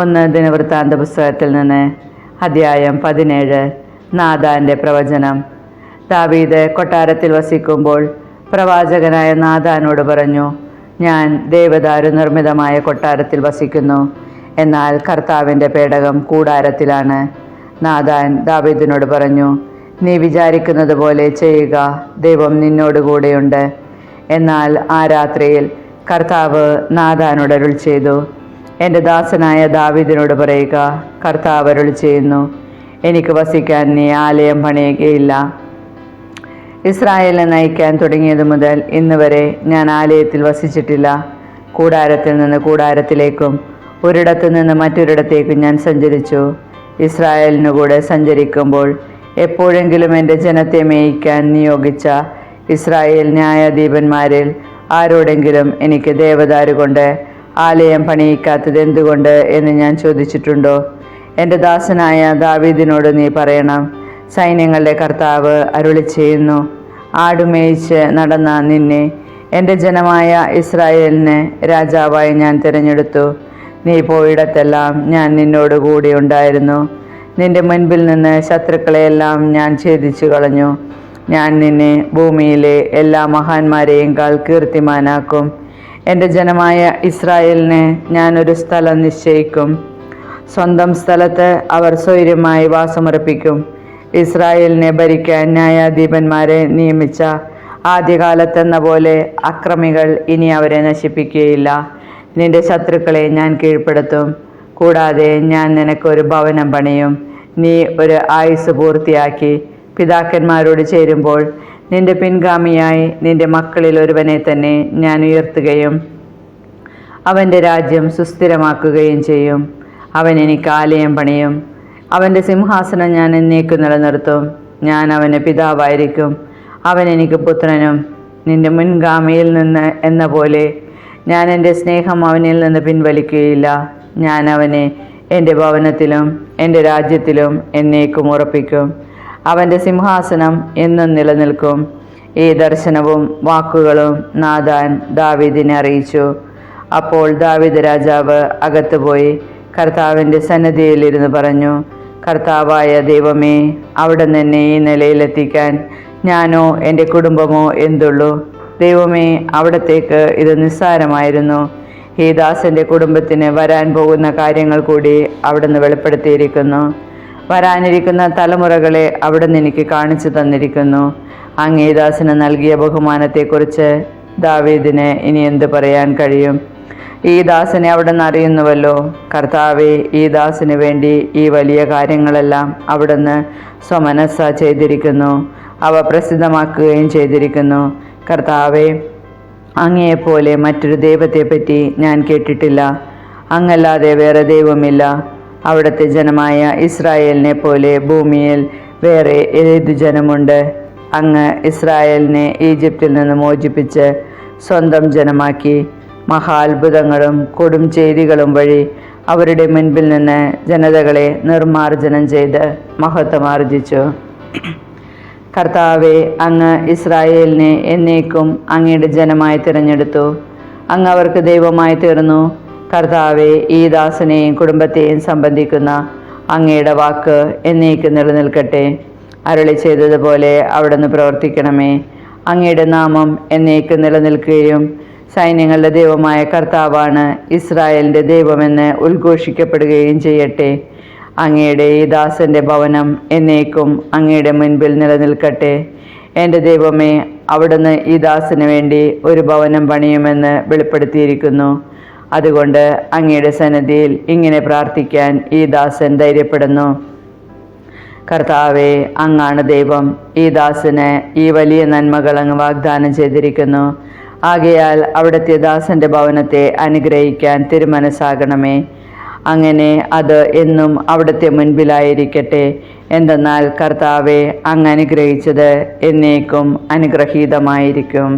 1 ദിനവൃത്താന്ത പുസ്തകത്തിൽ നിന്ന് അധ്യായം 17. നാഥാന്റെ പ്രവചനം. ദാവീദ് കൊട്ടാരത്തിൽ വസിക്കുമ്പോൾ പ്രവാചകനായ നാഥാനോട് പറഞ്ഞു, ഞാൻ ദേവദാരു നിർമ്മിതമായ കൊട്ടാരത്തിൽ വസിക്കുന്നു, എന്നാൽ കർത്താവിൻ്റെ പേടകം കൂടാരത്തിലാണ്. നാഥാൻ ദാവീദിനോട് പറഞ്ഞു, നീ വിചാരിക്കുന്നത് പോലെ ചെയ്യുക, ദൈവം നിന്നോട് കൂടെയുണ്ട്. എന്നാൽ ആ രാത്രിയിൽ കർത്താവ് നാഥാനോട് അരുൾ ചെയ്തു, എൻ്റെ ദാസനായ ദാവീദിനോട് പറയുക, കർത്താവ് അരുൾ ചെയ്യുന്നു, എനിക്ക് വസിക്കാൻ നീ ആലയം പണിയുകയില്ല. ഇസ്രായേലിനെ നയിക്കാൻ തുടങ്ങിയത് മുതൽ ഇന്ന് വരെ ഞാൻ ആലയത്തിൽ വസിച്ചിട്ടില്ല. കൂടാരത്തിൽ നിന്ന് കൂടാരത്തിലേക്കും ഒരിടത്തു നിന്ന് മറ്റൊരിടത്തേക്കും ഞാൻ സഞ്ചരിച്ചു. ഇസ്രായേലിനു കൂടെ സഞ്ചരിക്കുമ്പോൾ എപ്പോഴെങ്കിലും എൻ്റെ ജനത്തെ മേയിക്കാൻ നിയോഗിച്ച ഇസ്രായേൽ ന്യായാധിപന്മാരിൽ ആരോടെങ്കിലും എനിക്ക് ദേവദാരു കൊണ്ട് ആലയം പണിയിക്കാത്തത് എന്തുകൊണ്ട് എന്ന് ഞാൻ ചോദിച്ചിട്ടുണ്ടോ? എൻ്റെ ദാസനായ ദാവീദിനോട് നീ പറയണം, സൈന്യങ്ങളുടെ കർത്താവ് അരുളി ചെയ്യുന്നു, ആടുമേയിച്ച് നടന്ന നിന്നെ എൻ്റെ ജനമായ ഇസ്രായേലിന് രാജാവായി ഞാൻ തിരഞ്ഞെടുത്തു. നീ പോയിടത്തെല്ലാം ഞാൻ നിന്നോട് കൂടി ഉണ്ടായിരുന്നു. നിന്റെ മുൻപിൽ നിന്ന് ശത്രുക്കളെയെല്ലാം ഞാൻ ഛേദിച്ചു കളഞ്ഞു. ഞാൻ നിന്നെ ഭൂമിയിലെ എല്ലാ മഹാന്മാരെയും കീർത്തിമാനാക്കും. എൻ്റെ ജനമായ ഇസ്രായേലിന് ഞാനൊരു സ്ഥലം നിശ്ചയിക്കും. സ്വന്തം സ്ഥലത്ത് അവർ സ്വൈര്യമായി വാസമുറപ്പിക്കും. ഇസ്രായേലിനെ ഭരിക്കാൻ ന്യായാധിപന്മാരെ നിയമിച്ച ആദ്യകാലത്തെന്ന പോലെ അക്രമികൾ ഇനി അവരെ നശിപ്പിക്കുകയില്ല. നിന്റെ ശത്രുക്കളെ ഞാൻ കീഴ്പ്പെടുത്തും. കൂടാതെ ഞാൻ നിനക്കൊരു ഭവനം പണിയും. നീ ഒരു ആയുസ് പൂർത്തിയാക്കി പിതാക്കന്മാരോട് ചേരുമ്പോൾ നിന്റെ പിൻഗാമിയായി നിന്റെ മക്കളിൽ ഒരുവനെ തന്നെ ഞാൻ ഉയർത്തുകയും അവൻ്റെ രാജ്യം സുസ്ഥിരമാക്കുകയും ചെയ്യും. അവൻ എനിക്ക് ആലയം പണിയും. അവൻ്റെ സിംഹാസനം ഞാൻ എന്നേക്കും നിലനിർത്തും. ഞാൻ അവന് പിതാവായിരിക്കും, അവൻ എനിക്ക് പുത്രനും. നിന്റെ മുൻഗാമിയിൽ നിന്ന് എന്ന പോലെ ഞാൻ എൻ്റെ സ്നേഹം അവനിൽ നിന്ന് പിൻവലിക്കുകയില്ല. ഞാൻ അവനെ എൻ്റെ ഭവനത്തിലും എൻ്റെ രാജ്യത്തിലും എന്നേക്കും ഉറപ്പിക്കും. അവൻ്റെ സിംഹാസനം എന്നും നിലനിൽക്കും. ഈ ദർശനവും വാക്കുകളും നാഥാൻ ദാവീദിനെ അറിയിച്ചു. അപ്പോൾ ദാവീദ് രാജാവ് അകത്തുപോയി കർത്താവിൻ്റെ സന്നിധിയിലിരുന്ന് പറഞ്ഞു, കർത്താവായ ദൈവമേ, അവിടെ നിന്ന് ഈ നിലയിലെത്തിക്കാൻ ഞാനോ എൻ്റെ കുടുംബമോ എന്തുള്ളൂ? ദൈവമേ, അവിടത്തേക്ക് ഇത് നിസ്സാരമായിരുന്നു. ഈ ദാസൻ്റെ കുടുംബത്തിന് വരാൻ പോകുന്ന കാര്യങ്ങൾ കൂടി അവിടുന്ന് വെളിപ്പെടുത്തിയിരിക്കുന്നു. വരാനിരിക്കുന്ന തലമുറകളെ അവിടുന്ന് എനിക്ക് കാണിച്ചു തന്നിരിക്കുന്നു. അങ്ങേ ദാസന് നൽകിയ ബഹുമാനത്തെക്കുറിച്ച് ദാവീദിന് ഇനി എന്ത് പറയാൻ കഴിയും? ഈ ദാസനെ അവിടുന്ന് അറിയുന്നുവല്ലോ. കർത്താവെ, ഈ ദാസന് വേണ്ടി ഈ വലിയ കാര്യങ്ങളെല്ലാം അവിടുന്ന് സ്വമനസ്സ ചെയ്തിരിക്കുന്നു, അവ പ്രസിദ്ധമാക്കുകയും ചെയ്തിരിക്കുന്നു. കർത്താവെ, അങ്ങയെപ്പോലെ മറ്റൊരു ദൈവത്തെപ്പറ്റി ഞാൻ കേട്ടിട്ടില്ല. അങ്ങല്ലാതെ വേറെ ദൈവമില്ല. അവിടുത്തെ ജനമായ ഇസ്രായേലിനെ പോലെ ഭൂമിയിൽ വേറെ ഏതു ജനമുണ്ട്? അങ്ങ് ഇസ്രായേലിനെ ഈജിപ്തിൽ നിന്ന് മോചിപ്പിച്ച് സ്വന്തം ജനമാക്കി. മഹാത്ഭുതങ്ങളും കൊടും ചെയ്തികളും വഴി അവരുടെ മുൻപിൽ നിന്ന് ജനതകളെ നിർമ്മാർജ്ജനം ചെയ്ത് മഹത്വമാർജിച്ചു. കർത്താവെ, അങ്ങ് ഇസ്രായേലിനെ എന്നേക്കും അങ്ങയുടെ ജനമായി തിരഞ്ഞെടുത്തു. അങ്ങ് അവർക്ക് ദൈവമായി തീർന്നു. കർത്താവെ, ഈ ദാസനെയും കുടുംബത്തെയും സംബന്ധിക്കുന്ന അങ്ങയുടെ വാക്ക് എന്നേക്കും നിലനിൽക്കട്ടെ. അരുളി ചെയ്തതുപോലെ അവിടുന്ന് പ്രവർത്തിക്കണമേ. അങ്ങയുടെ നാമം എന്നേക്കും നിലനിൽക്കുകയും സൈന്യങ്ങളുടെ ദൈവമായ കർത്താവാണ് ഇസ്രായേലിൻ്റെ ദൈവമെന്ന് ഉദ്ഘോഷിക്കപ്പെടുകയും ചെയ്യട്ടെ. അങ്ങയുടെ ഈ ദാസൻ്റെ ഭവനം എന്നേക്കും അങ്ങയുടെ മുൻപിൽ നിലനിൽക്കട്ടെ. എൻ്റെ ദൈവമേ, അവിടുന്ന് ഈ ദാസന് വേണ്ടി ഒരു ഭവനം പണിയുമെന്ന് വെളിപ്പെടുത്തിയിരിക്കുന്നു. അതുകൊണ്ട് അങ്ങയുടെ സന്നിധിയിൽ ഇങ്ങനെ പ്രാർത്ഥിക്കാൻ ഈ ദാസൻ ധൈര്യപ്പെടുന്നു. കർത്താവെ, അങ്ങാണ് ദൈവം. ഈ ദാസന് ഈ വലിയ നന്മകൾ അങ്ങ് വാഗ്ദാനം ചെയ്തിരിക്കുന്നു. ആകയാൽ അവിടുത്തെ ദാസൻ്റെ ഭവനത്തെ അനുഗ്രഹിക്കാൻ തിരുമനസ്സാകണമേ. അങ്ങനെ അത് എന്നും അവിടുത്തെ മുൻപിലായിരിക്കട്ടെ. എന്തെന്നാൽ കർത്താവെ, അങ്ങ് അനുഗ്രഹിച്ചത് എന്നേക്കും അനുഗ്രഹീതമായിരിക്കും.